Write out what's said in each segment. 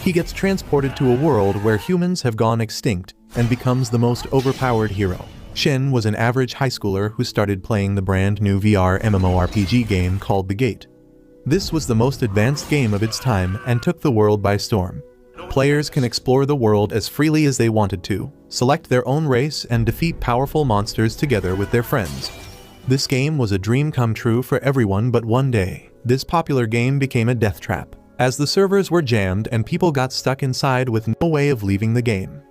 He gets transported to a world where humans have gone extinct and becomes the most overpowered hero. Shin was an average high schooler who started playing the brand new VR MMORPG game called The Gate. This was the most advanced game of its time and took the world by storm. Players can explore the world as freely as they wanted to, select their own race, and defeat powerful monsters together with their friends. This game was a dream come true for everyone, but one day, this popular game became a death trap, as the servers were jammed and people got stuck inside with no way of leaving the game.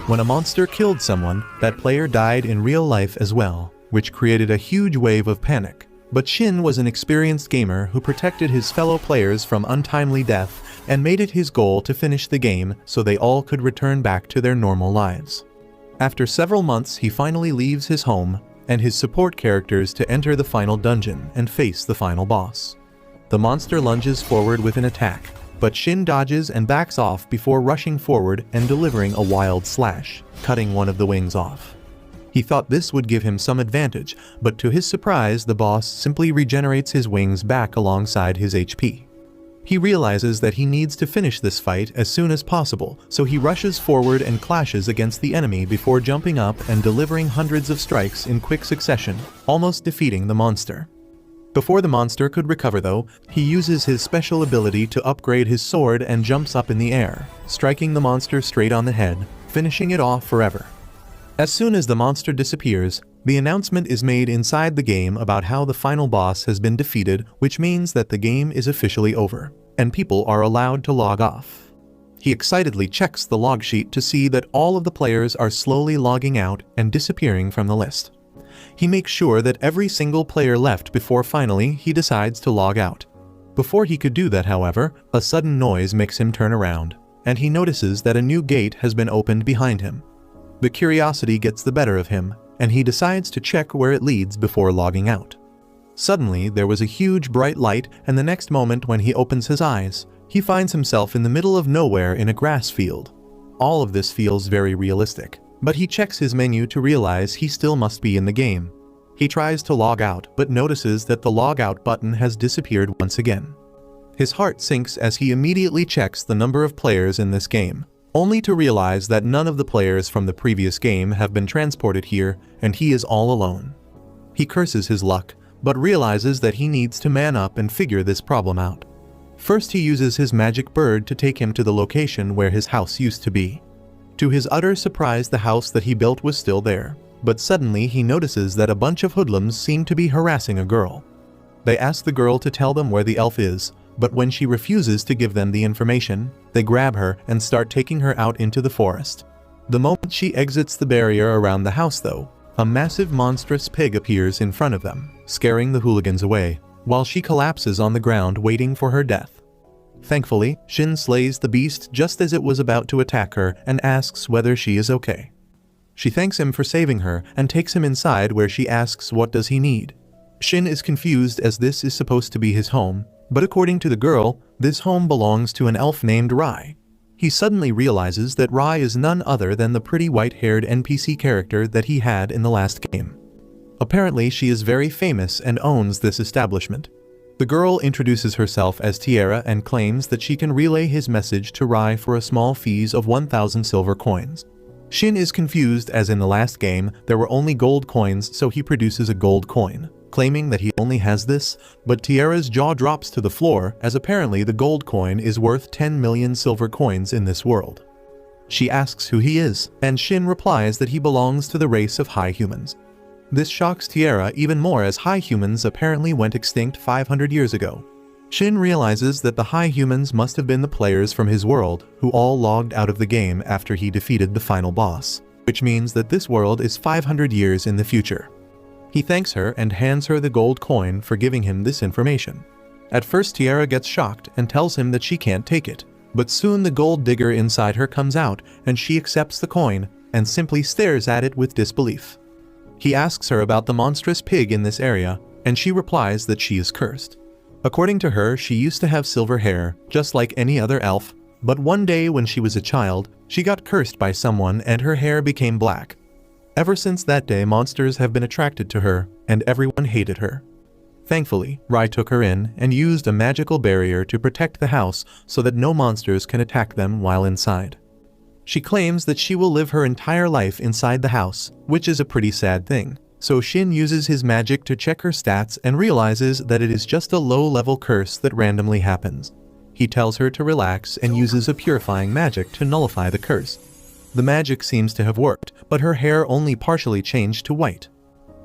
When a monster killed someone, that player died in real life as well, which created a huge wave of panic. But Shin was an experienced gamer who protected his fellow players from untimely death and made it his goal to finish the game so they all could return back to their normal lives. After several months, he finally leaves his home and his support characters to enter the final dungeon and face the final boss. The monster lunges forward with an attack, but Shin dodges and backs off before rushing forward and delivering a wild slash, cutting one of the wings off. He thought this would give him some advantage, but to his surprise, the boss simply regenerates his wings back alongside his HP. He realizes that he needs to finish this fight as soon as possible, so he rushes forward and clashes against the enemy before jumping up and delivering hundreds of strikes in quick succession, almost defeating the monster. Before the monster could recover though, he uses his special ability to upgrade his sword and jumps up in the air, striking the monster straight on the head, finishing it off forever. As soon as the monster disappears, the announcement is made inside the game about how the final boss has been defeated, which means that the game is officially over, and people are allowed to log off. He excitedly checks the log sheet to see that all of the players are slowly logging out and disappearing from the list. He makes sure that every single player left before finally he decides to log out. Before he could do that, however, a sudden noise makes him turn around, and he notices that a new gate has been opened behind him. The curiosity gets the better of him, and he decides to check where it leads before logging out. Suddenly, there was a huge bright light, and the next moment when he opens his eyes, he finds himself in the middle of nowhere in a grass field. All of this feels very realistic, but he checks his menu to realize he still must be in the game. He tries to log out, but notices that the log out button has disappeared once again. His heart sinks as he immediately checks the number of players in this game, only to realize that none of the players from the previous game have been transported here, and he is all alone. He curses his luck, but realizes that he needs to man up and figure this problem out. First, he uses his magic bird to take him to the location where his house used to be. To his utter surprise, the house that he built was still there, but suddenly he notices that a bunch of hoodlums seem to be harassing a girl. They ask the girl to tell them where the elf is, but when she refuses to give them the information, they grab her and start taking her out into the forest. The moment she exits the barrier around the house though, a massive monstrous pig appears in front of them, scaring the hooligans away, while she collapses on the ground waiting for her death. Thankfully, Shin slays the beast just as it was about to attack her and asks whether she is okay. She thanks him for saving her and takes him inside, where she asks what does he need. Shin is confused as this is supposed to be his home, but according to the girl, this home belongs to an elf named Rai. He suddenly realizes that Rai is none other than the pretty white-haired NPC character that he had in the last game. Apparently, she is very famous and owns this establishment. The girl introduces herself as Tiara and claims that she can relay his message to Rai for a small fee of 1,000 silver coins. Shin is confused as in the last game there were only gold coins, so he produces a gold coin, claiming that he only has this, but Tiara's jaw drops to the floor as apparently the gold coin is worth 10 million silver coins in this world. She asks who he is, and Shin replies that he belongs to the race of high humans. This shocks Tiara even more as high humans apparently went extinct 500 years ago. Shin realizes that the high humans must have been the players from his world who all logged out of the game after he defeated the final boss, which means that this world is 500 years in the future. He thanks her and hands her the gold coin for giving him this information. At first, Tiara gets shocked and tells him that she can't take it, but soon the gold digger inside her comes out and she accepts the coin and simply stares at it with disbelief. He asks her about the monstrous pig in this area, and she replies that she is cursed. According to her, she used to have silver hair, just like any other elf, but one day when she was a child, she got cursed by someone and her hair became black. Ever since that day, monsters have been attracted to her, and everyone hated her. Thankfully, Rai took her in and used a magical barrier to protect the house so that no monsters can attack them while inside. She claims that she will live her entire life inside the house, which is a pretty sad thing. So Shin uses his magic to check her stats and realizes that it is just a low-level curse that randomly happens. He tells her to relax and uses a purifying magic to nullify the curse. The magic seems to have worked, but her hair only partially changed to white.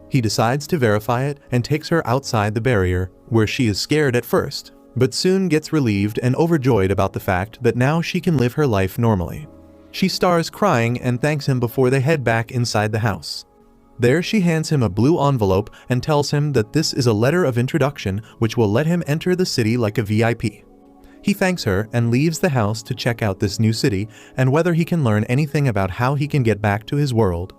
He decides to verify it and takes her outside the barrier, where she is scared at first, but soon gets relieved and overjoyed about the fact that now she can live her life normally. She starts crying and thanks him before they head back inside the house. There she hands him a blue envelope and tells him that this is a letter of introduction which will let him enter the city like a VIP. He thanks her and leaves the house to check out this new city and whether he can learn anything about how he can get back to his world.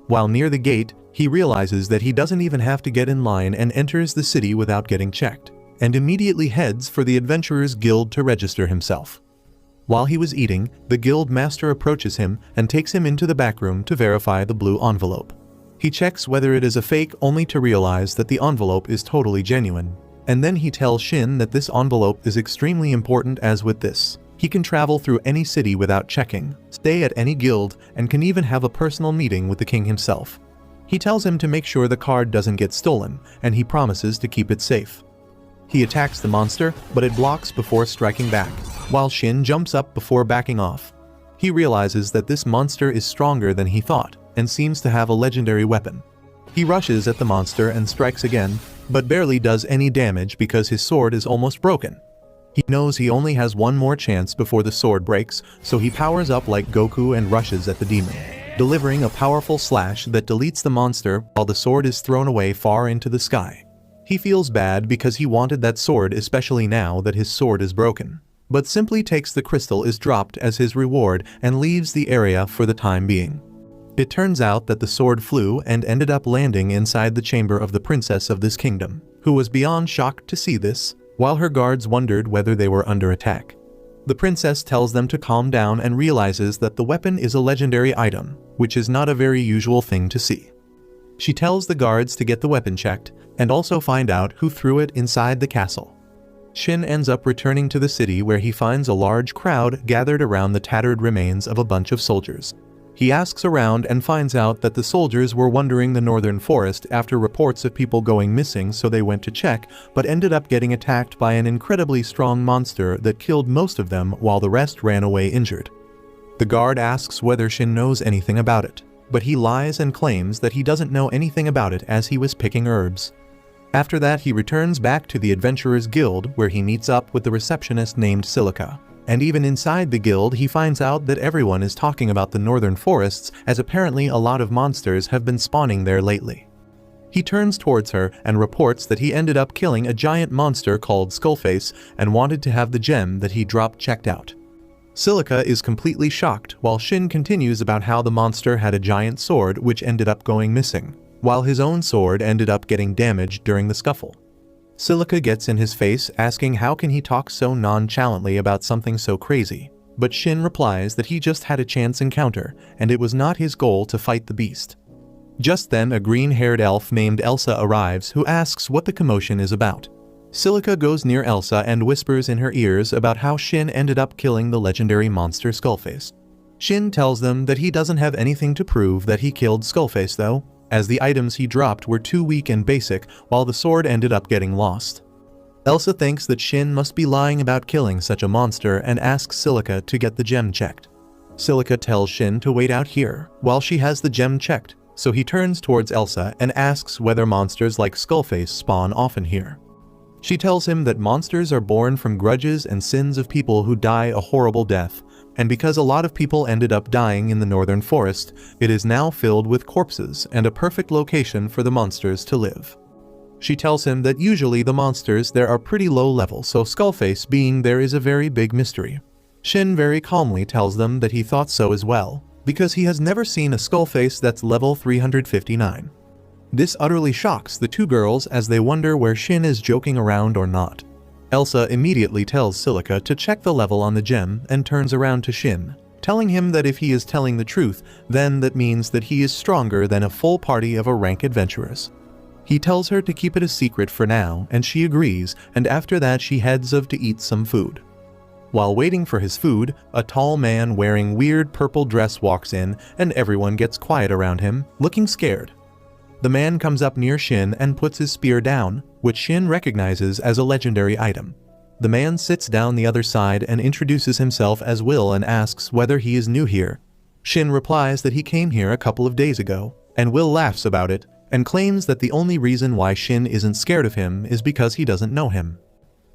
While near the gate, he realizes that he doesn't even have to get in line and enters the city without getting checked, and immediately heads for the Adventurers Guild to register himself. While he was eating, the guild master approaches him and takes him into the back room to verify the blue envelope. He checks whether it is a fake only to realize that the envelope is totally genuine. And then he tells Shin that this envelope is extremely important, as with this, he can travel through any city without checking, stay at any guild, and can even have a personal meeting with the king himself. He tells him to make sure the card doesn't get stolen, and he promises to keep it safe. He attacks the monster, but it blocks before striking back, while Shin jumps up before backing off. He realizes that this monster is stronger than he thought, and seems to have a legendary weapon. He rushes at the monster and strikes again, but barely does any damage because his sword is almost broken. He knows he only has one more chance before the sword breaks, so he powers up like Goku and rushes at the demon, delivering a powerful slash that deletes the monster while the sword is thrown away far into the sky. He feels bad because he wanted that sword, especially now that his sword is broken, but simply takes the crystal is dropped as his reward and leaves the area for the time being. It turns out that the sword flew and ended up landing inside the chamber of the princess of this kingdom, who was beyond shocked to see this, while her guards wondered whether they were under attack. The princess tells them to calm down and realizes that the weapon is a legendary item, which is not a very usual thing to see. She tells the guards to get the weapon checked, and also find out who threw it inside the castle. Shin ends up returning to the city where he finds a large crowd gathered around the tattered remains of a bunch of soldiers. He asks around and finds out that the soldiers were wandering the northern forest after reports of people going missing, so they went to check, but ended up getting attacked by an incredibly strong monster that killed most of them while the rest ran away injured. The guard asks whether Shin knows anything about it, but he lies and claims that he doesn't know anything about it as he was picking herbs. After that, he returns back to the Adventurers Guild where he meets up with the receptionist named Silica. And even inside the guild, he finds out that everyone is talking about the northern forests, as apparently a lot of monsters have been spawning there lately. He turns towards her and reports that he ended up killing a giant monster called Skullface and wanted to have the gem that he dropped checked out. Silica is completely shocked while Shin continues about how the monster had a giant sword which ended up going missing, while his own sword ended up getting damaged during the scuffle. Silica gets in his face asking how can he talk so nonchalantly about something so crazy, but Shin replies that he just had a chance encounter and it was not his goal to fight the beast. Just then a green-haired elf named Elsa arrives who asks what the commotion is about. Silica goes near Elsa and whispers in her ears about how Shin ended up killing the legendary monster Skullface. Shin tells them that he doesn't have anything to prove that he killed Skullface though, as the items he dropped were too weak and basic, while the sword ended up getting lost. Elsa thinks that Shin must be lying about killing such a monster and asks Silica to get the gem checked. Silica tells Shin to wait out here while she has the gem checked, so he turns towards Elsa and asks whether monsters like Skullface spawn often here. She tells him that monsters are born from grudges and sins of people who die a horrible death, and because a lot of people ended up dying in the northern forest, it is now filled with corpses and a perfect location for the monsters to live. She tells him that usually the monsters there are pretty low level, so Skullface being there is a very big mystery. Shin very calmly tells them that he thought so as well, because he has never seen a Skullface that's level 359. This utterly shocks the two girls as they wonder where Shin is joking around or not. Elsa immediately tells Silica to check the level on the gem and turns around to Shin, telling him that if he is telling the truth, then that means that he is stronger than a full party of a rank adventurers. He tells her to keep it a secret for now, and she agrees, and after that she heads off to eat some food. While waiting for his food, a tall man wearing weird purple dress walks in, and everyone gets quiet around him, looking scared. The man comes up near Shin and puts his spear down, which Shin recognizes as a legendary item. The man sits down the other side and introduces himself as Will and asks whether he is new here. Shin replies that he came here a couple of days ago, and Will laughs about it, and claims that the only reason why Shin isn't scared of him is because he doesn't know him.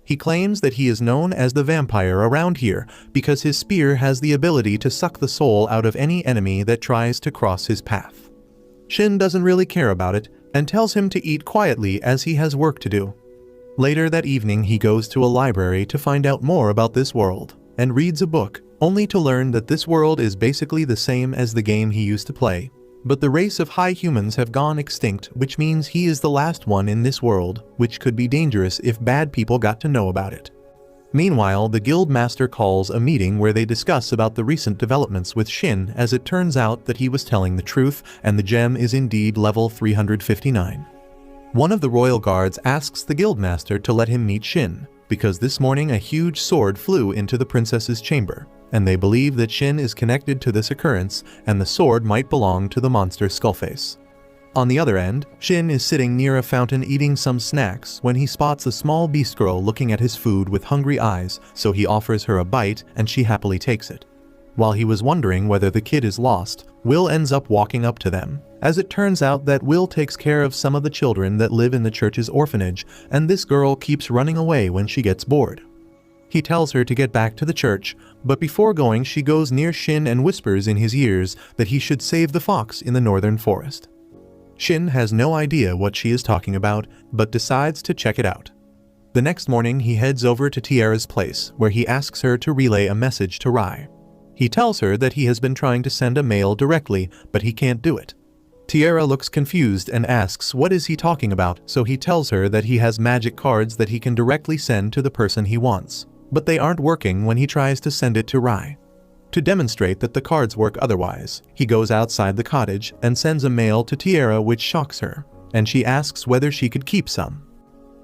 He claims that he is known as the vampire around here because his spear has the ability to suck the soul out of any enemy that tries to cross his path. Shin doesn't really care about it and tells him to eat quietly as he has work to do. Later that evening he goes to a library to find out more about this world and reads a book, only to learn that this world is basically the same as the game he used to play. But the race of high humans have gone extinct, which means he is the last one in this world, which could be dangerous if bad people got to know about it. Meanwhile, the guild master calls a meeting where they discuss about the recent developments with Shin, as it turns out that he was telling the truth and the gem is indeed level 359. One of the royal guards asks the guild master to let him meet Shin, because this morning a huge sword flew into the princess's chamber, and they believe that Shin is connected to this occurrence and the sword might belong to the monster Skullface. On the other end, Shin is sitting near a fountain eating some snacks when he spots a small beast girl looking at his food with hungry eyes, so he offers her a bite and she happily takes it. While he was wondering whether the kid is lost, Will ends up walking up to them, as it turns out that Will takes care of some of the children that live in the church's orphanage, and this girl keeps running away when she gets bored. He tells her to get back to the church, but before going she goes near Shin and whispers in his ears that he should save the fox in the northern forest. Shin has no idea what she is talking about, but decides to check it out. The next morning he heads over to Tiara's place, where he asks her to relay a message to Rai. He tells her that he has been trying to send a mail directly, but he can't do it. Tiara looks confused and asks what is he talking about, so he tells her that he has magic cards that he can directly send to the person he wants. But they aren't working when he tries to send it to Rai. To demonstrate that the cards work otherwise, he goes outside the cottage and sends a mail to Tiara, which shocks her, and she asks whether she could keep some.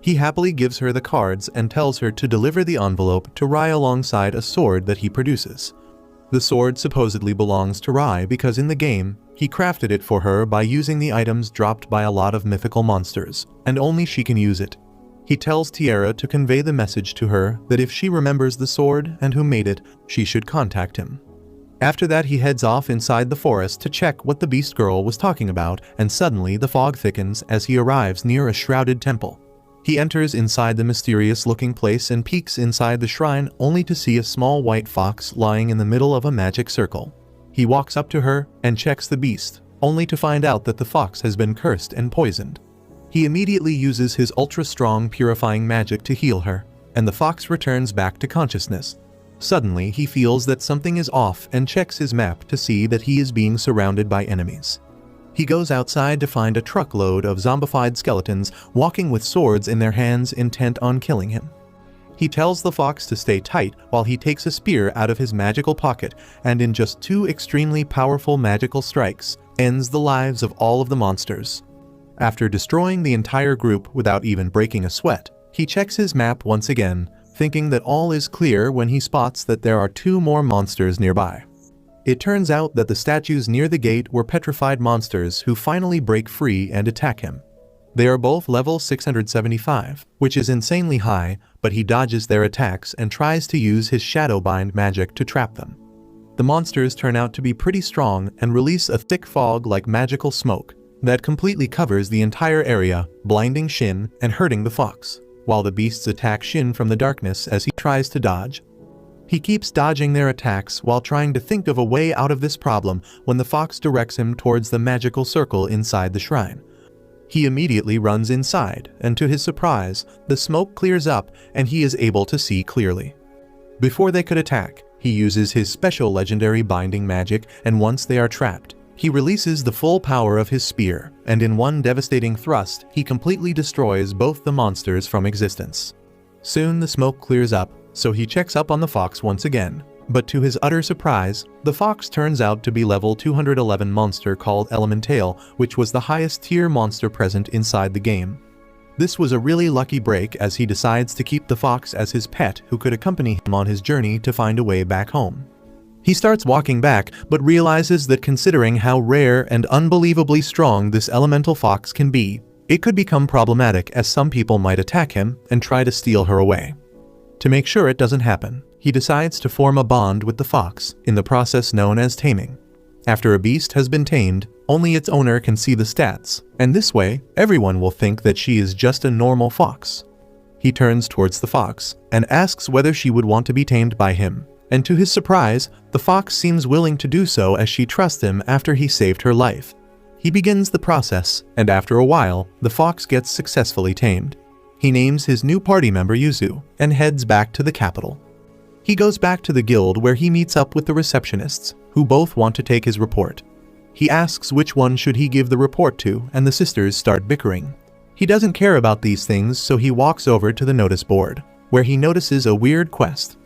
He happily gives her the cards and tells her to deliver the envelope to Rai alongside a sword that he produces. The sword supposedly belongs to Rai because in the game, he crafted it for her by using the items dropped by a lot of mythical monsters, and only she can use it. He tells Tiara to convey the message to her that if she remembers the sword and who made it, she should contact him. After that he heads off inside the forest to check what the beast girl was talking about, and suddenly the fog thickens as he arrives near a shrouded temple. He enters inside the mysterious-looking place and peeks inside the shrine only to see a small white fox lying in the middle of a magic circle. He walks up to her and checks the beast, only to find out that the fox has been cursed and poisoned. He immediately uses his ultra-strong purifying magic to heal her, and the fox returns back to consciousness. Suddenly, he feels that something is off and checks his map to see that he is being surrounded by enemies. He goes outside to find a truckload of zombified skeletons walking with swords in their hands intent on killing him. He tells the fox to stay tight while he takes a spear out of his magical pocket and in just 2 extremely powerful magical strikes, ends the lives of all of the monsters. After destroying the entire group without even breaking a sweat, he checks his map once again, thinking that all is clear when he spots that there are 2 more monsters nearby. It turns out that the statues near the gate were petrified monsters who finally break free and attack him. They are both level 675, which is insanely high, but he dodges their attacks and tries to use his Shadowbind magic to trap them. The monsters turn out to be pretty strong and release a thick fog like magical smoke that completely covers the entire area, blinding Shin and hurting the fox, while the beasts attack Shin from the darkness as he tries to dodge. He keeps dodging their attacks while trying to think of a way out of this problem when the fox directs him towards the magical circle inside the shrine. He immediately runs inside, and to his surprise, the smoke clears up and he is able to see clearly. Before they could attack, he uses his special legendary binding magic, and once they are trapped, he releases the full power of his spear, and in one devastating thrust, he completely destroys both the monsters from existence. Soon the smoke clears up, so he checks up on the fox once again, But to his utter surprise, the fox turns out to be level 211 monster called Elemental, which was the highest tier monster present inside the game. This was a really lucky break as he decides to keep the fox as his pet who could accompany him on his journey to find a way back home. He starts walking back, but realizes that considering how rare and unbelievably strong this elemental fox can be, it could become problematic as some people might attack him and try to steal her away. To make sure it doesn't happen, he decides to form a bond with the fox, in the process known as taming. After a beast has been tamed, only its owner can see the stats, and this way, everyone will think that she is just a normal fox. He turns towards the fox and asks whether she would want to be tamed by him, and to his surprise, the fox seems willing to do so as she trusts him after he saved her life. He begins the process, and after a while, the fox gets successfully tamed. He names his new party member Yuzu and heads back to the capital. He goes back to the guild where he meets up with the receptionists, who both want to take his report. He asks which one should he give the report to, and the sisters start bickering. He doesn't care about these things, so he walks over to the notice board, where he notices a weird quest.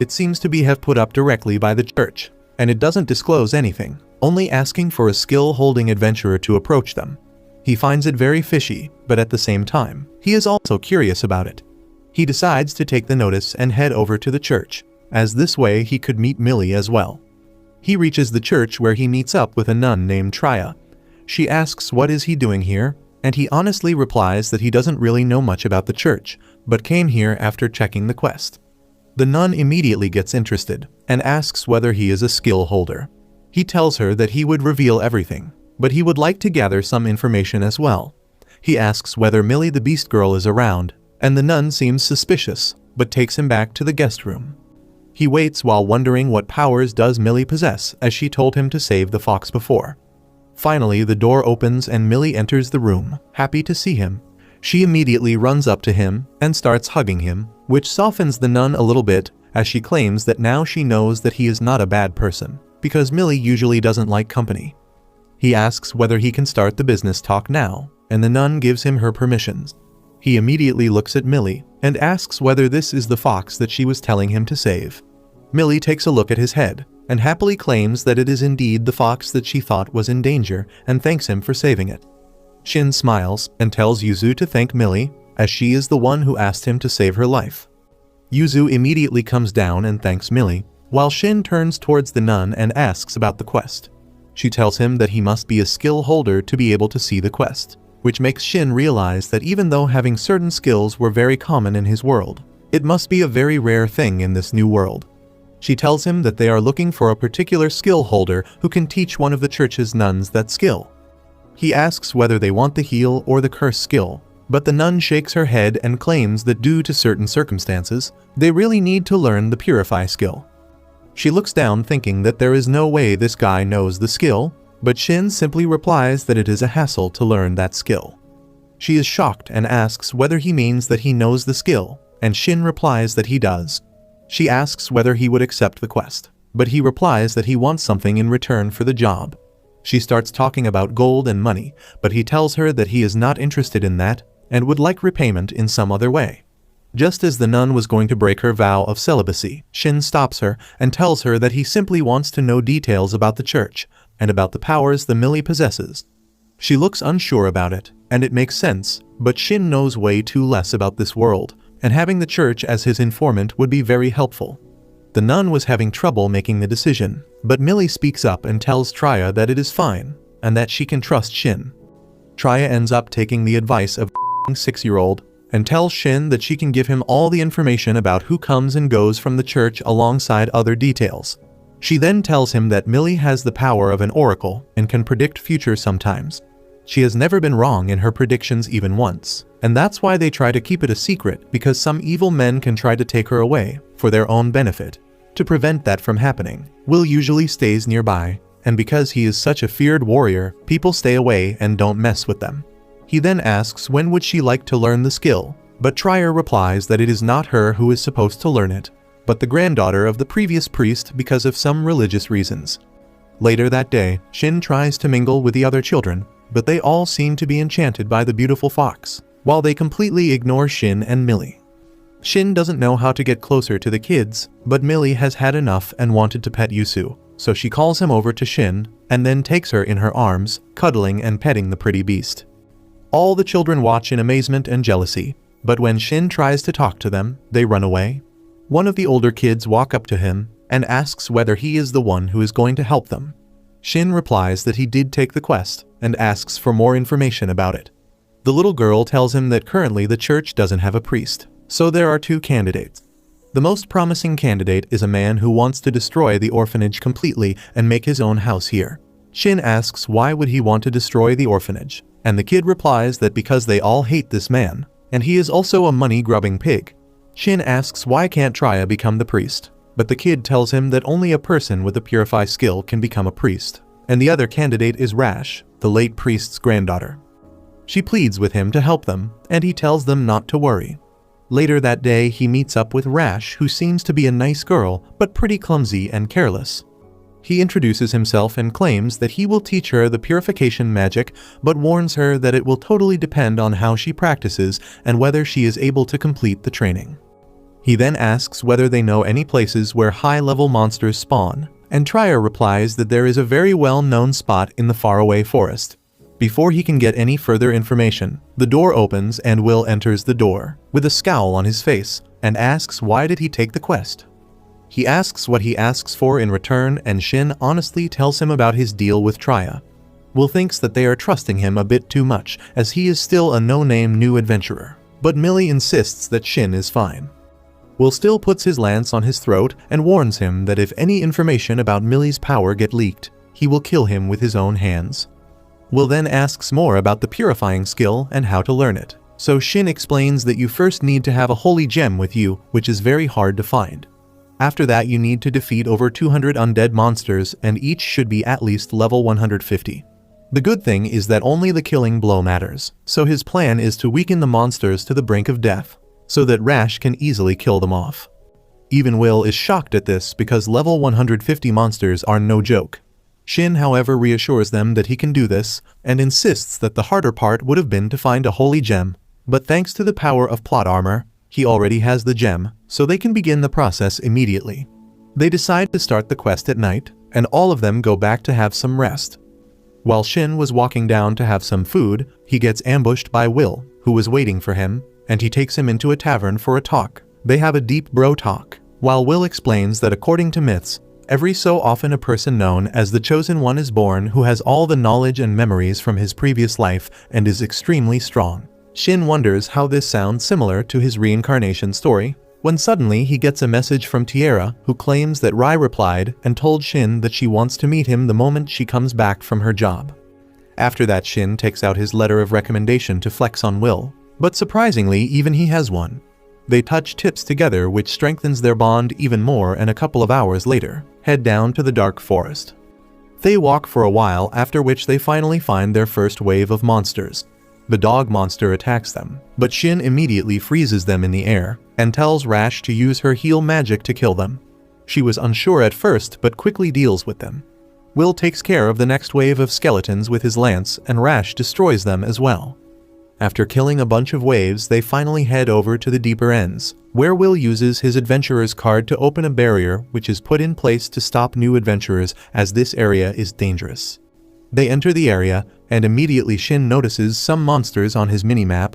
It seems to be put up directly by the church, and it doesn't disclose anything, only asking for a skill-holding adventurer to approach them. He finds it very fishy, but at the same time, he is also curious about it. He decides to take the notice and head over to the church, as this way he could meet Millie as well. He reaches the church where he meets up with a nun named Trya. She asks what is he doing here, and he honestly replies that he doesn't really know much about the church, but came here after checking the quest. The nun immediately gets interested, and asks whether he is a skill holder. He tells her that he would reveal everything, but he would like to gather some information as well. He asks whether Millie the Beast Girl is around, and the nun seems suspicious, but takes him back to the guest room. He waits while wondering what powers does Millie possess, as she told him to save the fox before. Finally, the door opens and Millie enters the room, happy to see him. She immediately runs up to him and starts hugging him, which softens the nun a little bit, as she claims that now she knows that he is not a bad person, because Millie usually doesn't like company. He asks whether he can start the business talk now, and the nun gives him her permissions. He immediately looks at Millie and asks whether this is the fox that she was telling him to save. Millie takes a look at his head and happily claims that it is indeed the fox that she thought was in danger and thanks him for saving it. Shin smiles and tells Yuzu to thank Millie, as she is the one who asked him to save her life. Yuzu immediately comes down and thanks Millie, while Shin turns towards the nun and asks about the quest. She tells him that he must be a skill holder to be able to see the quest, which makes Shin realize that even though having certain skills were very common in his world, it must be a very rare thing in this new world. She tells him that they are looking for a particular skill holder who can teach one of the church's nuns that skill. He asks whether they want the heal or the curse skill, but the nun shakes her head and claims that due to certain circumstances, they really need to learn the purify skill. She looks down thinking that there is no way this guy knows the skill, but Shin simply replies that it is a hassle to learn that skill. She is shocked and asks whether he means that he knows the skill, and Shin replies that he does. She asks whether he would accept the quest, but he replies that he wants something in return for the job. She starts talking about gold and money, but he tells her that he is not interested in that and would like repayment in some other way. Just as the nun was going to break her vow of celibacy, Shin stops her and tells her that he simply wants to know details about the church and about the powers the Millie possesses. She looks unsure about it, and it makes sense, but Shin knows way too less about this world, and having the church as his informant would be very helpful. The nun was having trouble making the decision, but Millie speaks up and tells Trya that it is fine, and that she can trust Shin. Trya ends up taking the advice of a 6-year-old, and tells Shin that she can give him all the information about who comes and goes from the church alongside other details. She then tells him that Millie has the power of an oracle and can predict future sometimes. She has never been wrong in her predictions even once, and that's why they try to keep it a secret, because some evil men can try to take her away for their own benefit. To prevent that from happening, Will usually stays nearby, and because he is such a feared warrior, people stay away and don't mess with them. He then asks when would she like to learn the skill, but Trya replies that it is not her who is supposed to learn it, but the granddaughter of the previous priest because of some religious reasons. Later that day, Shin tries to mingle with the other children, but they all seem to be enchanted by the beautiful fox, while they completely ignore Shin and Millie. Shin doesn't know how to get closer to the kids, but Millie has had enough and wanted to pet Yusu, so she calls him over to Shin and then takes her in her arms, cuddling and petting the pretty beast. All the children watch in amazement and jealousy, but when Shin tries to talk to them, they run away. One of the older kids walk up to him and asks whether he is the one who is going to help them. Shin replies that he did take the quest and asks for more information about it. The little girl tells him that currently the church doesn't have a priest, so there are 2 candidates. The most promising candidate is a man who wants to destroy the orphanage completely and make his own house here. Shin asks why would he want to destroy the orphanage, and the kid replies that because they all hate this man, and he is also a money-grubbing pig. Shin asks why can't Triya become the priest, but the kid tells him that only a person with a purify skill can become a priest, and the other candidate is Rash, the late priest's granddaughter. She pleads with him to help them, and he tells them not to worry. Later that day, he meets up with Rash, who seems to be a nice girl, but pretty clumsy and careless. He introduces himself and claims that he will teach her the purification magic, but warns her that it will totally depend on how she practices and whether she is able to complete the training. He then asks whether they know any places where high-level monsters spawn, and Triya replies that there is a very well-known spot in the faraway forest. Before he can get any further information, the door opens and Will enters the door, with a scowl on his face, and asks why did he take the quest. He asks what he asks for in return, and Shin honestly tells him about his deal with Triya. Will thinks that they are trusting him a bit too much, as he is still a no-name new adventurer, but Millie insists that Shin is fine. Will still puts his lance on his throat and warns him that if any information about Millie's power get leaked, he will kill him with his own hands. Will then asks more about the purifying skill and how to learn it, so Shin explains that you first need to have a holy gem with you, which is very hard to find. After that you need to defeat over 200 undead monsters, and each should be at least level 150. The good thing is that only the killing blow matters, so his plan is to weaken the monsters to the brink of death, so that Rash can easily kill them off. Even Will is shocked at this because level 150 monsters are no joke. Shin, however, reassures them that he can do this, and insists that the harder part would have been to find a holy gem, but thanks to the power of plot armor, he already has the gem, so they can begin the process immediately. They decide to start the quest at night, and all of them go back to have some rest. While Shin was walking down to have some food, he gets ambushed by Will, who was waiting for him, and he takes him into a tavern for a talk. They have a deep bro talk, while Will explains that according to myths, every so often a person known as the Chosen One is born who has all the knowledge and memories from his previous life and is extremely strong. Shin wonders how this sounds similar to his reincarnation story, when suddenly he gets a message from Tiara, who claims that Rai replied and told Shin that she wants to meet him the moment she comes back from her job. After that, Shin takes out his letter of recommendation to flex on Will, but surprisingly even he has one. They touch tips together, which strengthens their bond even more, and a couple of hours later, head down to the dark forest. They walk for a while, after which they finally find their first wave of monsters. The dog monster attacks them, but Shin immediately freezes them in the air, and tells Rash to use her heal magic to kill them. She was unsure at first, but quickly deals with them. Will takes care of the next wave of skeletons with his lance, and Rash destroys them as well. After killing a bunch of waves, they finally head over to the deeper ends, where Will uses his adventurer's card to open a barrier which is put in place to stop new adventurers, as this area is dangerous. They enter the area, and immediately Shin notices some monsters on his minimap.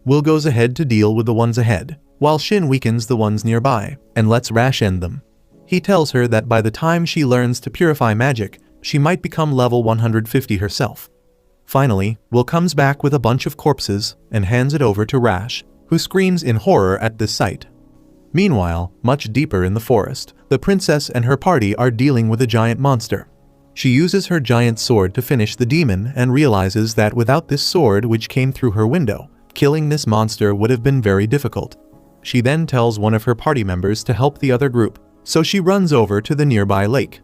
Will goes ahead to deal with the ones ahead, while Shin weakens the ones nearby, and lets Rash end them. He tells her that by the time she learns to purify magic, she might become level 150 herself. Finally, Will comes back with a bunch of corpses and hands it over to Rash, who screams in horror at this sight. Meanwhile, much deeper in the forest, the princess and her party are dealing with a giant monster. She uses her giant sword to finish the demon and realizes that without this sword, which came through her window, killing this monster would have been very difficult. She then tells one of her party members to help the other group, so she runs over to the nearby lake.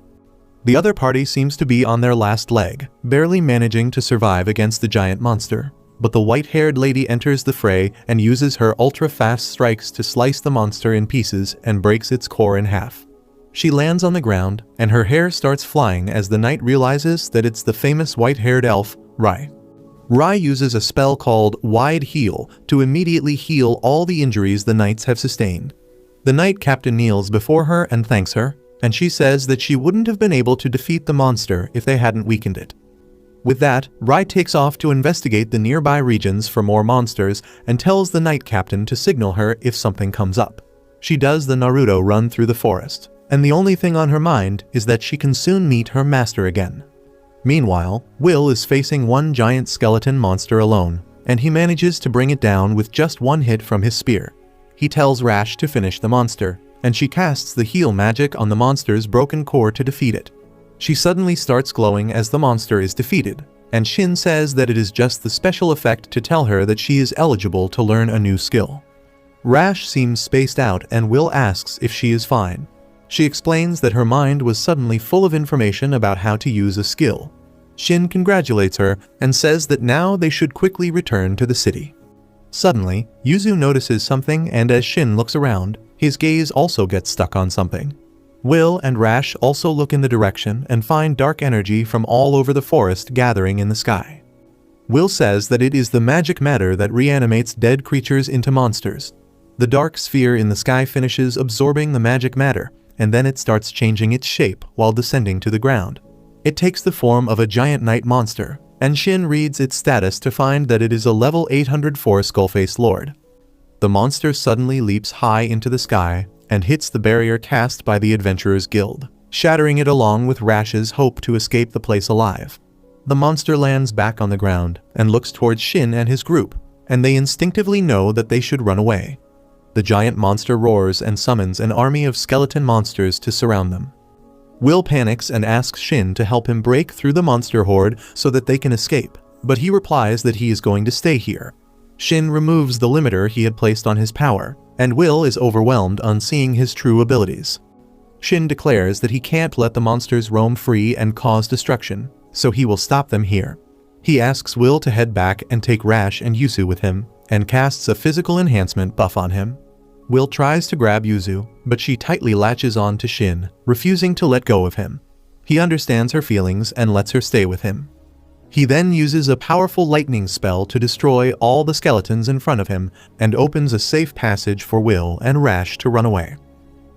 The other party seems to be on their last leg, barely managing to survive against the giant monster. But the white-haired lady enters the fray and uses her ultra-fast strikes to slice the monster in pieces and breaks its core in half. She lands on the ground, and her hair starts flying as the knight realizes that it's the famous white-haired elf, Rai. Rai uses a spell called Wide Heal to immediately heal all the injuries the knights have sustained. The knight captain kneels before her and thanks her, and she says that she wouldn't have been able to defeat the monster if they hadn't weakened it. With that, Rai takes off to investigate the nearby regions for more monsters and tells the knight captain to signal her if something comes up. She does the Naruto run through the forest, and the only thing on her mind is that she can soon meet her master again. Meanwhile, Will is facing one giant skeleton monster alone, and he manages to bring it down with just one hit from his spear. He tells Rash to finish the monster, and she casts the heal magic on the monster's broken core to defeat it. She suddenly starts glowing as the monster is defeated, and Shin says that it is just the special effect to tell her that she is eligible to learn a new skill. Rash seems spaced out and Will asks if she is fine. She explains that her mind was suddenly full of information about how to use a skill. Shin congratulates her and says that now they should quickly return to the city. Suddenly, Yuzu notices something, and as Shin looks around, his gaze also gets stuck on something. Will and Rash also look in the direction and find dark energy from all over the forest gathering in the sky. Will says that it is the magic matter that reanimates dead creatures into monsters. The dark sphere in the sky finishes absorbing the magic matter, and then it starts changing its shape while descending to the ground. It takes the form of a giant night monster, and Shin reads its status to find that it is a level 804 Skullface Lord. The monster suddenly leaps high into the sky and hits the barrier cast by the Adventurers Guild, shattering it along with Rash's hope to escape the place alive. The monster lands back on the ground and looks towards Shin and his group, and they instinctively know that they should run away. The giant monster roars and summons an army of skeleton monsters to surround them. Will panics and asks Shin to help him break through the monster horde so that they can escape, but he replies that he is going to stay here. Shin removes the limiter he had placed on his power, and Will is overwhelmed on seeing his true abilities. Shin declares that he can't let the monsters roam free and cause destruction, so he will stop them here. He asks Will to head back and take Rash and Yuzu with him, and casts a physical enhancement buff on him. Will tries to grab Yuzu, but she tightly latches on to Shin, refusing to let go of him. He understands her feelings and lets her stay with him. He then uses a powerful lightning spell to destroy all the skeletons in front of him and opens a safe passage for Will and Rash to run away.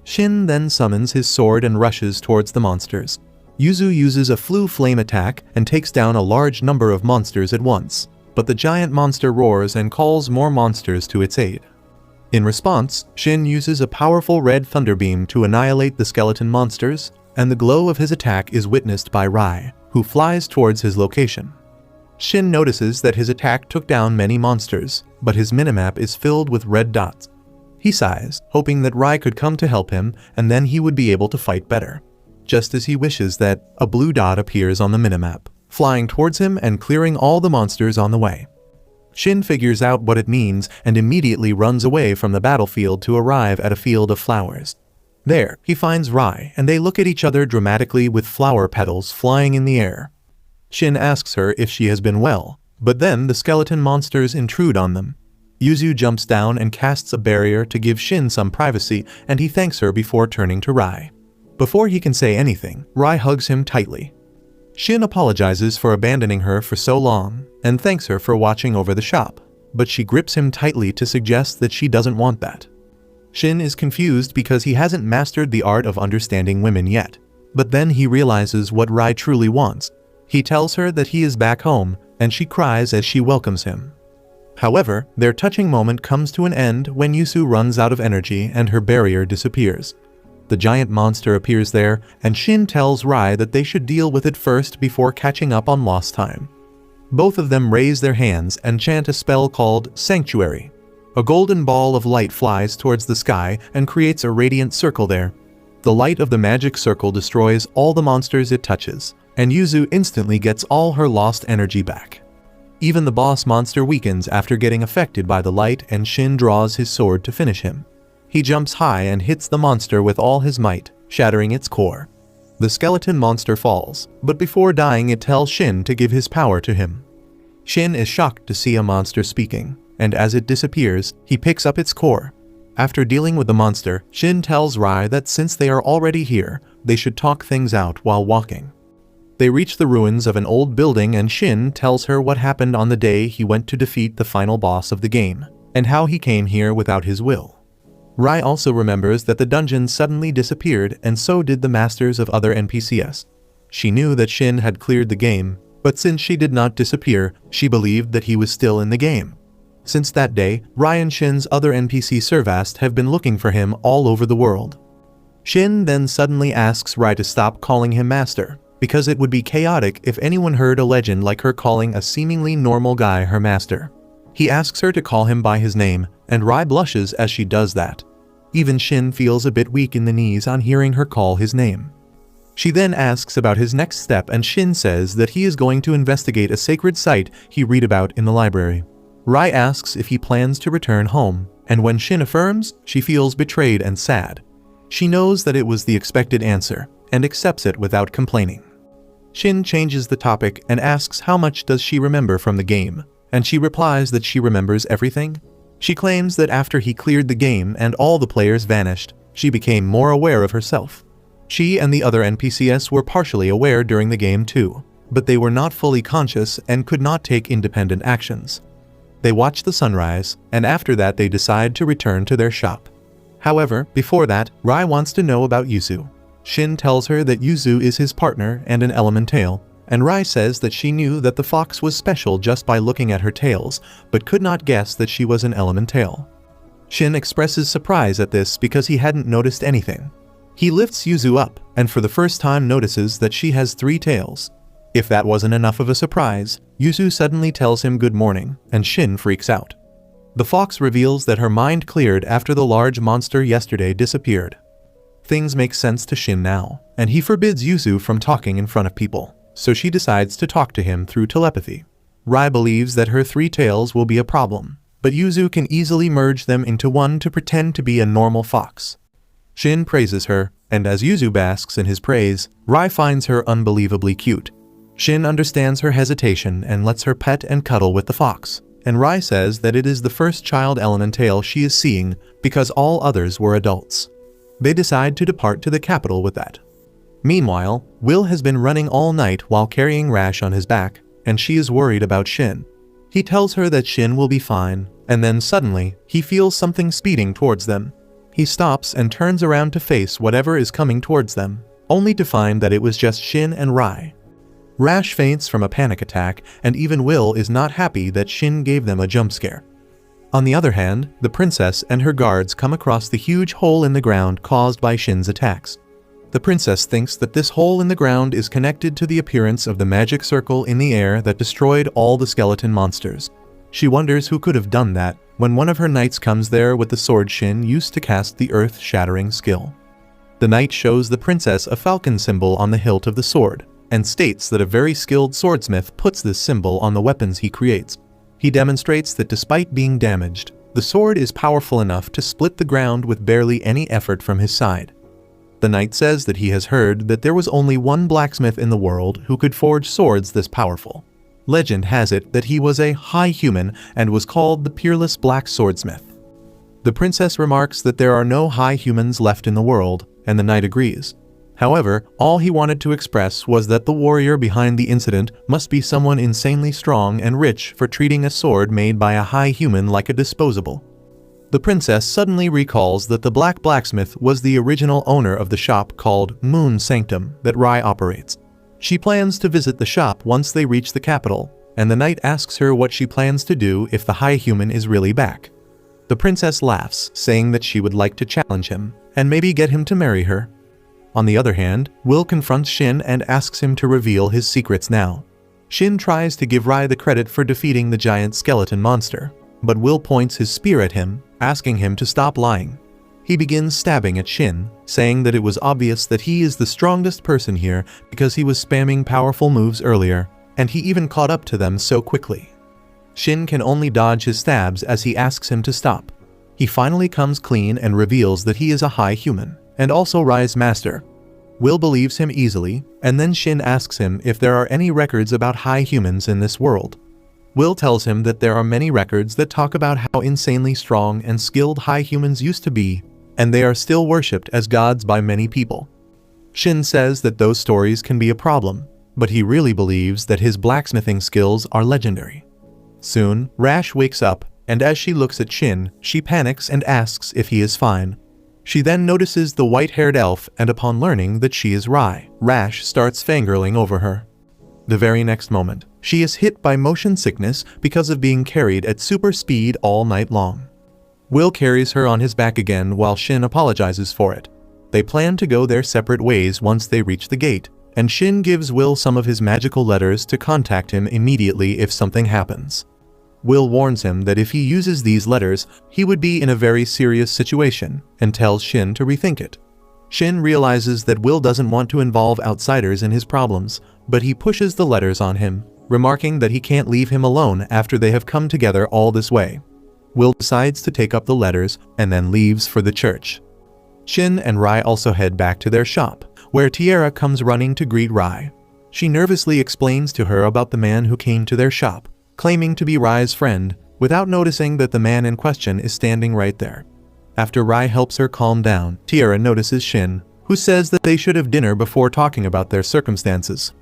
Shin then summons his sword and rushes towards the monsters. Yuzu uses a flame attack and takes down a large number of monsters at once, but the giant monster roars and calls more monsters to its aid. In response, Shin uses a powerful red thunder beam to annihilate the skeleton monsters, and the glow of his attack is witnessed by Rai, who flies towards his location. Shin notices that his attack took down many monsters, but his minimap is filled with red dots. He sighs, hoping that Rai could come to help him, and then he would be able to fight better. Just as he wishes that, a blue dot appears on the minimap, flying towards him and clearing all the monsters on the way. Shin figures out what it means and immediately runs away from the battlefield to arrive at a field of flowers. There, he finds Rai, and they look at each other dramatically with flower petals flying in the air. Shin asks her if she has been well, but then the skeleton monsters intrude on them. Yuzu jumps down and casts a barrier to give Shin some privacy, and he thanks her before turning to Rai. Before he can say anything, Rai hugs him tightly. Shin apologizes for abandoning her for so long, and thanks her for watching over the shop, but she grips him tightly to suggest that she doesn't want that. Shin is confused because he hasn't mastered the art of understanding women yet, but then he realizes what Rai truly wants. He tells her that he is back home, and she cries as she welcomes him. However, their touching moment comes to an end when Yuzu runs out of energy and her barrier disappears. The giant monster appears there, and Shin tells Rai that they should deal with it first before catching up on lost time. Both of them raise their hands and chant a spell called Sanctuary. A golden ball of light flies towards the sky and creates a radiant circle there. The light of the magic circle destroys all the monsters it touches, and Yuzu instantly gets all her lost energy back. Even the boss monster weakens after getting affected by the light, and Shin draws his sword to finish him. He jumps high and hits the monster with all his might, shattering its core. The skeleton monster falls, but before dying it tells Shin to give his power to him. Shin is shocked to see a monster speaking, and as it disappears, he picks up its core. After dealing with the monster, Shin tells Rai that since they are already here, they should talk things out while walking. They reach the ruins of an old building and Shin tells her what happened on the day he went to defeat the final boss of the game, and how he came here without his will. Rai also remembers that the dungeon suddenly disappeared and so did the masters of other NPCs. She knew that Shin had cleared the game, but since she did not disappear, she believed that he was still in the game. Since that day, Rai and Shin's other NPC Servast have been looking for him all over the world. Shin then suddenly asks Rai to stop calling him master, because it would be chaotic if anyone heard a legend like her calling a seemingly normal guy her master. He asks her to call him by his name, and Rai blushes as she does that. Even Shin feels a bit weak in the knees on hearing her call his name. She then asks about his next step and Shin says that he is going to investigate a sacred site he read about in the library. Rai asks if he plans to return home, and when Shin affirms, she feels betrayed and sad. She knows that it was the expected answer, and accepts it without complaining. Shin changes the topic and asks how much does she remember from the game, and she replies that she remembers everything. She claims that after he cleared the game and all the players vanished, she became more aware of herself. She and the other NPCs were partially aware during the game too, but they were not fully conscious and could not take independent actions. They watch the sunrise, and after that they decide to return to their shop. However, before that, Rai wants to know about Yuzu. Shin tells her that Yuzu is his partner and an elemental, and Rai says that she knew that the fox was special just by looking at her tails, but could not guess that she was an elemental. Shin expresses surprise at this because he hadn't noticed anything. He lifts Yuzu up, and for the first time notices that she has 3 tails. If that wasn't enough of a surprise, Yuzu suddenly tells him good morning, and Shin freaks out. The fox reveals that her mind cleared after the large monster yesterday disappeared. Things make sense to Shin now, and he forbids Yuzu from talking in front of people, so she decides to talk to him through telepathy. Rai believes that her 3 tails will be a problem, but Yuzu can easily merge them into one to pretend to be a normal fox. Shin praises her, and as Yuzu basks in his praise, Rai finds her unbelievably cute. Shin understands her hesitation and lets her pet and cuddle with the fox, and Rai says that it is the first child elemental she is seeing because all others were adults. They decide to depart to the capital with that. Meanwhile, Will has been running all night while carrying Rash on his back, and she is worried about Shin. He tells her that Shin will be fine, and then suddenly, he feels something speeding towards them. He stops and turns around to face whatever is coming towards them, only to find that it was just Shin and Rai. Rash faints from a panic attack, and even Will is not happy that Shin gave them a jump scare. On the other hand, the princess and her guards come across the huge hole in the ground caused by Shin's attacks. The princess thinks that this hole in the ground is connected to the appearance of the magic circle in the air that destroyed all the skeleton monsters. She wonders who could have done that when one of her knights comes there with the sword Shin used to cast the earth-shattering skill. The knight shows the princess a falcon symbol on the hilt of the sword, and states that a very skilled swordsmith puts this symbol on the weapons he creates. He demonstrates that despite being damaged, the sword is powerful enough to split the ground with barely any effort from his side. The knight says that he has heard that there was only one blacksmith in the world who could forge swords this powerful. Legend has it that he was a high human and was called the Peerless Black Swordsmith. The princess remarks that there are no high humans left in the world, and the knight agrees. However, all he wanted to express was that the warrior behind the incident must be someone insanely strong and rich for treating a sword made by a high human like a disposable. The princess suddenly recalls that the Black Blacksmith was the original owner of the shop called Moon Sanctum that Rai operates. She plans to visit the shop once they reach the capital, and the knight asks her what she plans to do if the high human is really back. The princess laughs, saying that she would like to challenge him, and maybe get him to marry her. On the other hand, Will confronts Shin and asks him to reveal his secrets now. Shin tries to give Rai the credit for defeating the giant skeleton monster, but Will points his spear at him, asking him to stop lying. He begins stabbing at Shin, saying that it was obvious that he is the strongest person here because he was spamming powerful moves earlier, and he even caught up to them so quickly. Shin can only dodge his stabs as he asks him to stop. He finally comes clean and reveals that he is a high human, and also Rai's master. Will believes him easily, and then Shin asks him if there are any records about high humans in this world. Will tells him that there are many records that talk about how insanely strong and skilled high humans used to be, and they are still worshipped as gods by many people. Shin says that those stories can be a problem, but he really believes that his blacksmithing skills are legendary. Soon, Rash wakes up, and as she looks at Shin, she panics and asks if he is fine. She then notices the white-haired elf, and upon learning that she is Rai, Rash starts fangirling over her. The very next moment, she is hit by motion sickness because of being carried at super speed all night long. Will carries her on his back again while Shin apologizes for it. They plan to go their separate ways once they reach the gate, and Shin gives Will some of his magical letters to contact him immediately if something happens. Will warns him that if he uses these letters, he would be in a very serious situation, and tells Shin to rethink it. Shin realizes that Will doesn't want to involve outsiders in his problems, but he pushes the letters on him, remarking that he can't leave him alone after they have come together all this way. Will decides to take up the letters and then leaves for the church. Shin and Rai also head back to their shop, where Tiara comes running to greet Rai. She nervously explains to her about the man who came to their shop, claiming to be Rai's friend, without noticing that the man in question is standing right there. After Rai helps her calm down, Tiara notices Shin, who says that they should have dinner before talking about their circumstances.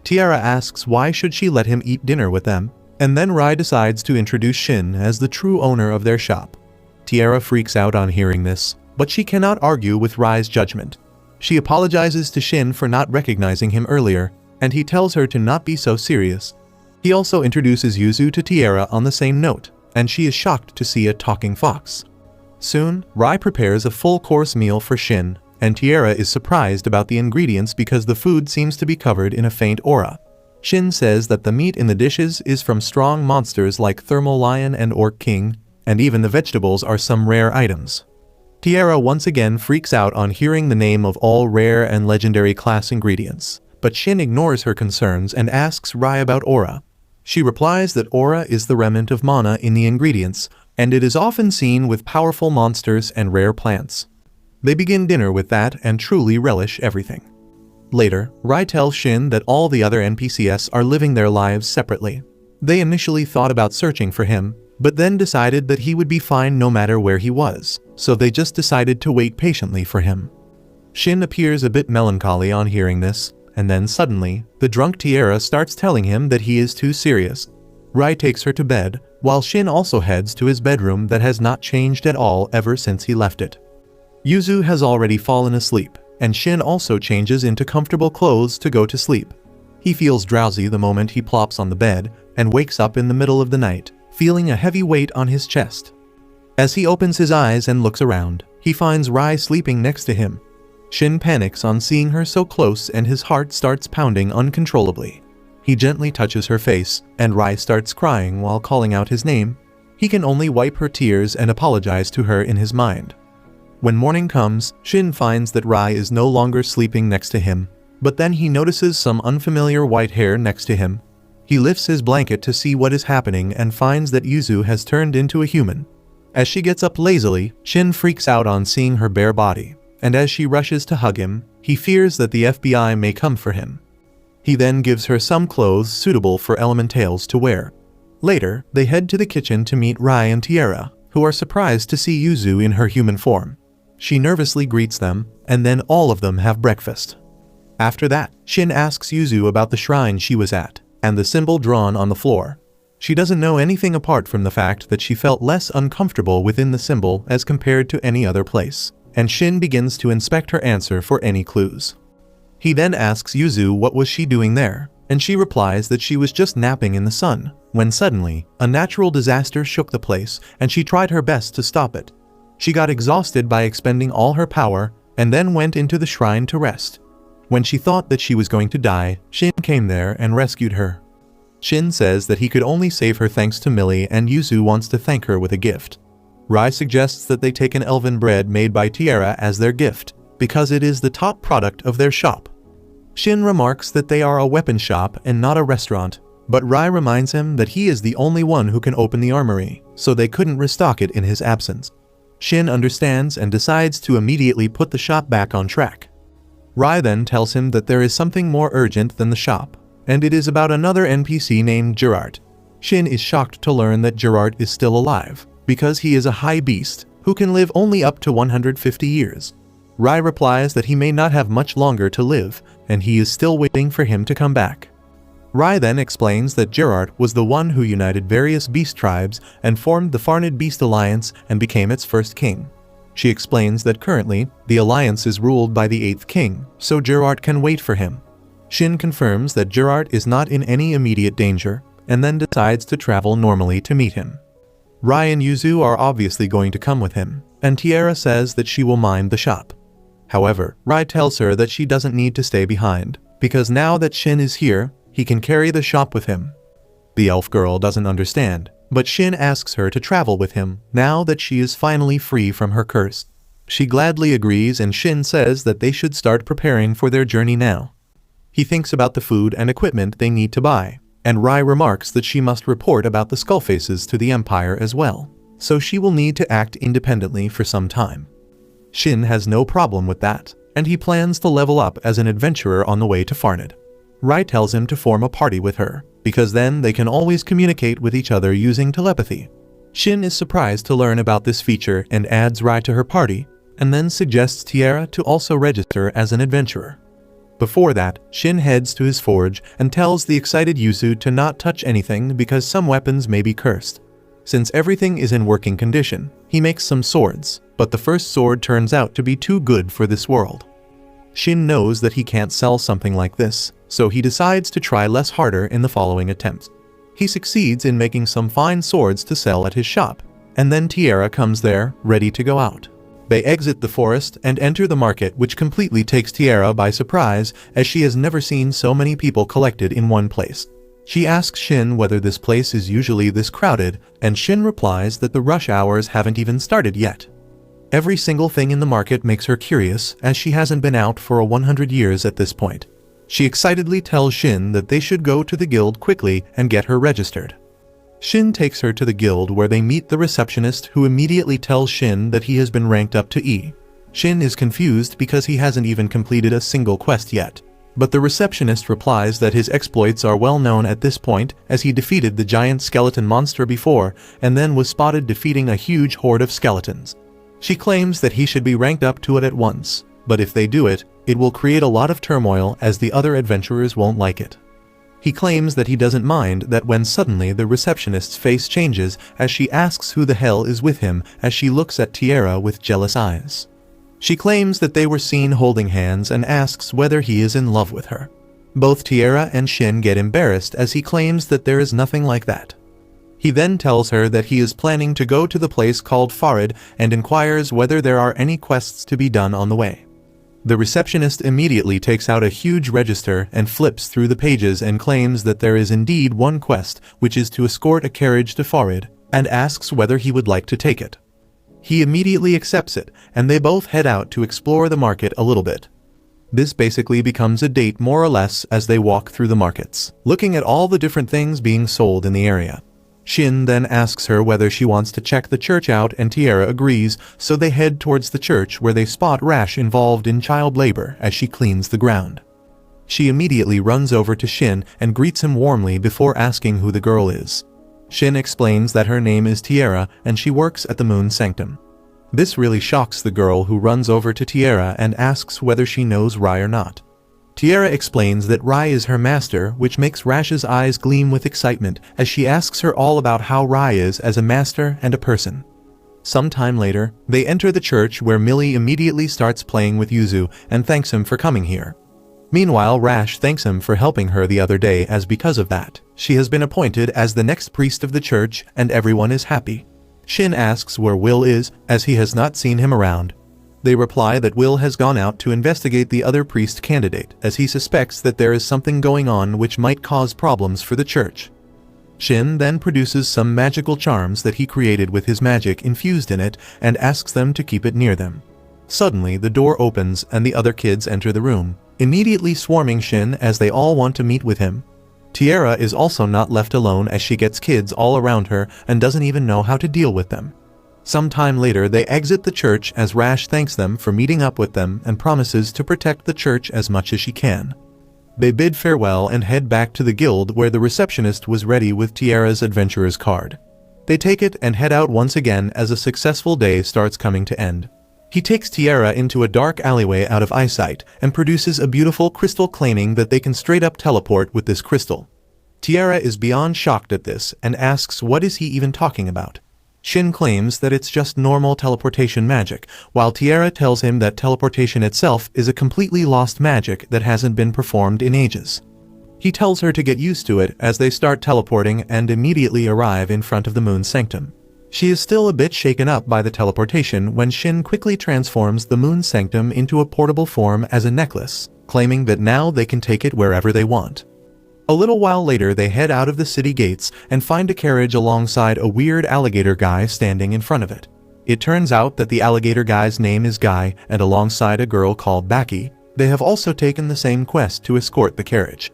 Tiara asks why should she let him eat dinner with them, and then Rai decides to introduce Shin as the true owner of their shop. Tiara freaks out on hearing this, but she cannot argue with Rai's judgment. She apologizes to Shin for not recognizing him earlier, and he tells her to not be so serious. He also introduces Yuzu to Tiara on the same note, and she is shocked to see a talking fox. Soon, Rai prepares a full-course meal for Shin, and Tiara is surprised about the ingredients because the food seems to be covered in a faint aura. Shin says that the meat in the dishes is from strong monsters like Thermal Lion and Orc King, and even the vegetables are some rare items. Tiara once again freaks out on hearing the name of all rare and legendary class ingredients, but Shin ignores her concerns and asks Rai about aura. She replies that aura is the remnant of mana in the ingredients, and it is often seen with powerful monsters and rare plants. They begin dinner with that and truly relish everything. Later, Rai tells Shin that all the other NPCs are living their lives separately. They initially thought about searching for him, but then decided that he would be fine no matter where he was, so they just decided to wait patiently for him. Shin appears a bit melancholy on hearing this, and then suddenly, the drunk Tiara starts telling him that he is too serious. Rai takes her to bed, while Shin also heads to his bedroom that has not changed at all ever since he left it. Yuzu has already fallen asleep, and Shin also changes into comfortable clothes to go to sleep. He feels drowsy the moment he plops on the bed, and wakes up in the middle of the night, feeling a heavy weight on his chest. As he opens his eyes and looks around, he finds Rai sleeping next to him. Shin panics on seeing her so close and his heart starts pounding uncontrollably. He gently touches her face, and Rai starts crying while calling out his name. He can only wipe her tears and apologize to her in his mind. When morning comes, Shin finds that Rai is no longer sleeping next to him, but then he notices some unfamiliar white hair next to him. He lifts his blanket to see what is happening and finds that Yuzu has turned into a human. As she gets up lazily, Shin freaks out on seeing her bare body, and as she rushes to hug him, he fears that the FBI may come for him. He then gives her some clothes suitable for elementals to wear. Later, they head to the kitchen to meet Rai and Tiara, who are surprised to see Yuzu in her human form. She nervously greets them, and then all of them have breakfast. After that, Shin asks Yuzu about the shrine she was at, and the symbol drawn on the floor. She doesn't know anything apart from the fact that she felt less uncomfortable within the symbol as compared to any other place, and Shin begins to inspect her answer for any clues. He then asks Yuzu what was she doing there, and she replies that she was just napping in the sun, when suddenly, a natural disaster shook the place and she tried her best to stop it. She got exhausted by expending all her power, and then went into the shrine to rest. When she thought that she was going to die, Shin came there and rescued her. Shin says that he could only save her thanks to Millie, and Yuzu wants to thank her with a gift. Rai suggests that they take an elven bread made by Tiara as their gift, because it is the top product of their shop. Shin remarks that they are a weapon shop and not a restaurant, but Rai reminds him that he is the only one who can open the armory, so they couldn't restock it in his absence. Shin understands and decides to immediately put the shop back on track. Rai then tells him that there is something more urgent than the shop, and it is about another NPC named Gerard. Shin is shocked to learn that Gerard is still alive, because he is a high beast who can live only up to 150 years. Rai replies that he may not have much longer to live, and he is still waiting for him to come back. Rai then explains that Gerard was the one who united various beast tribes and formed the Farnid Beast Alliance and became its first king. She explains that currently, the alliance is ruled by the 8th king, so Gerard can wait for him. Shin confirms that Gerard is not in any immediate danger, and then decides to travel normally to meet him. Rai and Yuzu are obviously going to come with him, and Tiara says that she will mind the shop. However, Rai tells her that she doesn't need to stay behind, because now that Shin is here, he can carry the shop with him. The elf girl doesn't understand, but Shin asks her to travel with him now that she is finally free from her curse. She gladly agrees, and Shin says that they should start preparing for their journey now. He thinks about the food and equipment they need to buy, and Rai remarks that she must report about the Skullfaces to the Empire as well, so she will need to act independently for some time. Shin has no problem with that, and he plans to level up as an adventurer on the way to Farnid. Rai tells him to form a party with her, because then they can always communicate with each other using telepathy. Shin is surprised to learn about this feature and adds Rai to her party, and then suggests Tiara to also register as an adventurer. Before that, Shin heads to his forge and tells the excited Yuzu to not touch anything because some weapons may be cursed. Since everything is in working condition, he makes some swords, but the first sword turns out to be too good for this world. Shin knows that he can't sell something like this, so he decides to try less harder in the following attempts. He succeeds in making some fine swords to sell at his shop, and then Tiara comes there, ready to go out. They exit the forest and enter the market, which completely takes Tiara by surprise, as she has never seen so many people collected in one place. She asks Shin whether this place is usually this crowded, and Shin replies that the rush hours haven't even started yet. Every single thing in the market makes her curious, as she hasn't been out for 100 years at this point. She excitedly tells Shin that they should go to the guild quickly and get her registered. Shin takes her to the guild, where they meet the receptionist, who immediately tells Shin that he has been ranked up to E. Shin is confused because he hasn't even completed a single quest yet. But the receptionist replies that his exploits are well known at this point, as he defeated the giant skeleton monster before and then was spotted defeating a huge horde of skeletons. She claims that he should be ranked up to it at once, but if they do it, it will create a lot of turmoil as the other adventurers won't like it. He claims that he doesn't mind that when suddenly the receptionist's face changes as she asks who the hell is with him, as she looks at Tiara with jealous eyes. She claims that they were seen holding hands and asks whether he is in love with her. Both Tiara and Shin get embarrassed as he claims that there is nothing like that. He then tells her that he is planning to go to the place called Farnid and inquires whether there are any quests to be done on the way. The receptionist immediately takes out a huge register and flips through the pages and claims that there is indeed one quest, which is to escort a carriage to Farnid, and asks whether he would like to take it. He immediately accepts it, and they both head out to explore the market a little bit. This basically becomes a date more or less as they walk through the markets, looking at all the different things being sold in the area. Shin then asks her whether she wants to check the church out, and Tiara agrees, so they head towards the church, where they spot Rash involved in child labor as she cleans the ground. She immediately runs over to Shin and greets him warmly before asking who the girl is. Shin explains that her name is Tiara and she works at the Moon Sanctum. This really shocks the girl, who runs over to Tiara and asks whether she knows Rai or not. Tiara explains that Rai is her master, which makes Rash's eyes gleam with excitement as she asks her all about how Rai is as a master and a person. Some time later, they enter the church, where Millie immediately starts playing with Yuzu and thanks him for coming here. Meanwhile, Rash thanks him for helping her the other day, as because of that, she has been appointed as the next priest of the church, and everyone is happy. Shin asks where Will is, as he has not seen him around. They reply that Will has gone out to investigate the other priest candidate, as he suspects that there is something going on which might cause problems for the church. Shin then produces some magical charms that he created with his magic infused in it and asks them to keep it near them. Suddenly, the door opens and the other kids enter the room, immediately swarming Shin as they all want to meet with him. Tiara is also not left alone, as she gets kids all around her and doesn't even know how to deal with them. Some time later, they exit the church as Rash thanks them for meeting up with them and promises to protect the church as much as she can. They bid farewell and head back to the guild, where the receptionist was ready with Tiara's adventurer's card. They take it and head out once again as a successful day starts coming to end. He takes Tiara into a dark alleyway out of eyesight and produces a beautiful crystal claiming that they can straight up teleport with this crystal. Tiara is beyond shocked at this and asks what is he even talking about. Shin claims that it's just normal teleportation magic, while Tiara tells him that teleportation itself is a completely lost magic that hasn't been performed in ages. He tells her to get used to it as they start teleporting and immediately arrive in front of the moon's sanctum. She is still a bit shaken up by the teleportation when Shin quickly transforms the moon's sanctum into a portable form as a necklace, claiming that now they can take it wherever they want. A little while later they head out of the city gates and find a carriage alongside a weird alligator guy standing in front of it. It turns out that the alligator guy's name is Guy, and alongside a girl called Baki, they have also taken the same quest to escort the carriage.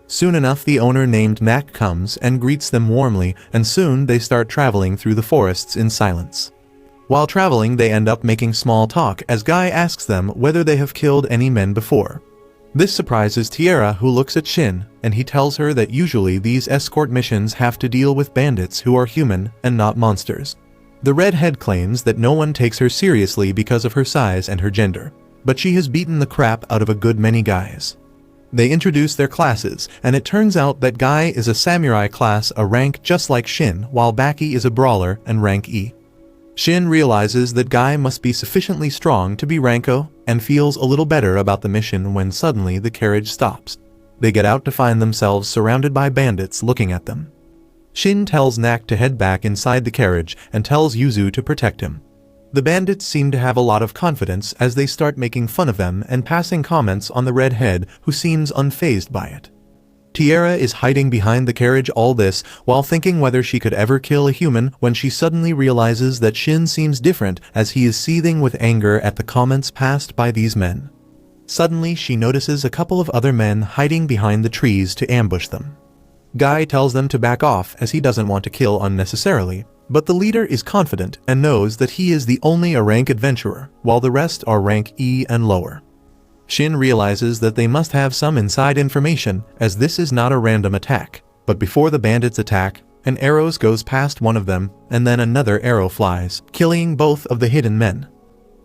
Soon enough the owner named Nak comes and greets them warmly, and soon they start traveling through the forests in silence. While traveling they end up making small talk as Guy asks them whether they have killed any men before. This surprises Tiara, who looks at Shin, and he tells her that usually these escort missions have to deal with bandits who are human and not monsters. The redhead claims that no one takes her seriously because of her size and her gender, but she has beaten the crap out of a good many guys. They introduce their classes, and it turns out that Guy is a samurai class, a rank just like Shin, while Baki is a brawler and rank E. Shin realizes that Guy must be sufficiently strong to be rank O, and feels a little better about the mission when suddenly the carriage stops. They get out to find themselves surrounded by bandits looking at them. Shin tells Nak to head back inside the carriage and tells Yuzu to protect him. The bandits seem to have a lot of confidence as they start making fun of them and passing comments on the redhead, who seems unfazed by it. Tiara is hiding behind the carriage all this while thinking whether she could ever kill a human when she suddenly realizes that Shin seems different as he is seething with anger at the comments passed by these men. Suddenly she notices a couple of other men hiding behind the trees to ambush them. Guy tells them to back off as he doesn't want to kill unnecessarily, but the leader is confident and knows that he is the only a rank adventurer, while the rest are rank E and lower. Shin realizes that they must have some inside information as this is not a random attack, but before the bandits attack, an arrow goes past one of them and then another arrow flies, killing both of the hidden men.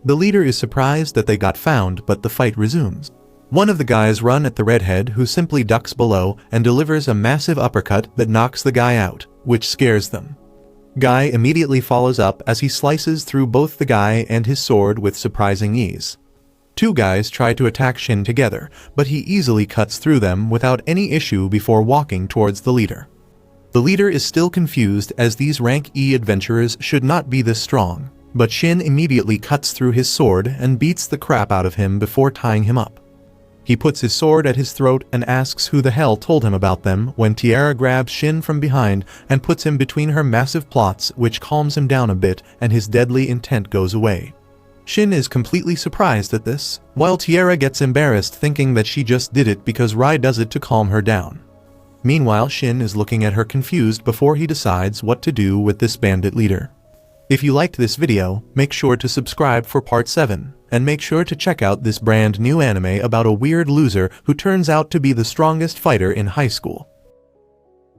The leader is surprised that they got found, but the fight resumes. One of the guys runs at the redhead, who simply ducks below and delivers a massive uppercut that knocks the guy out, which scares them. Guy immediately follows up as he slices through both the guy and his sword with surprising ease. Two guys try to attack Shin together, but he easily cuts through them without any issue before walking towards the leader. The leader is still confused as these rank E adventurers should not be this strong, but Shin immediately cuts through his sword and beats the crap out of him before tying him up. He puts his sword at his throat and asks who the hell told him about them when Tiara grabs Shin from behind and puts him between her massive plots, which calms him down a bit and his deadly intent goes away. Shin is completely surprised at this, while Tiara gets embarrassed thinking that she just did it because Rai does it to calm her down. Meanwhile, Shin is looking at her confused before he decides what to do with this bandit leader. If you liked this video, make sure to subscribe for part 7, and make sure to check out this brand new anime about a weird loser who turns out to be the strongest fighter in high school.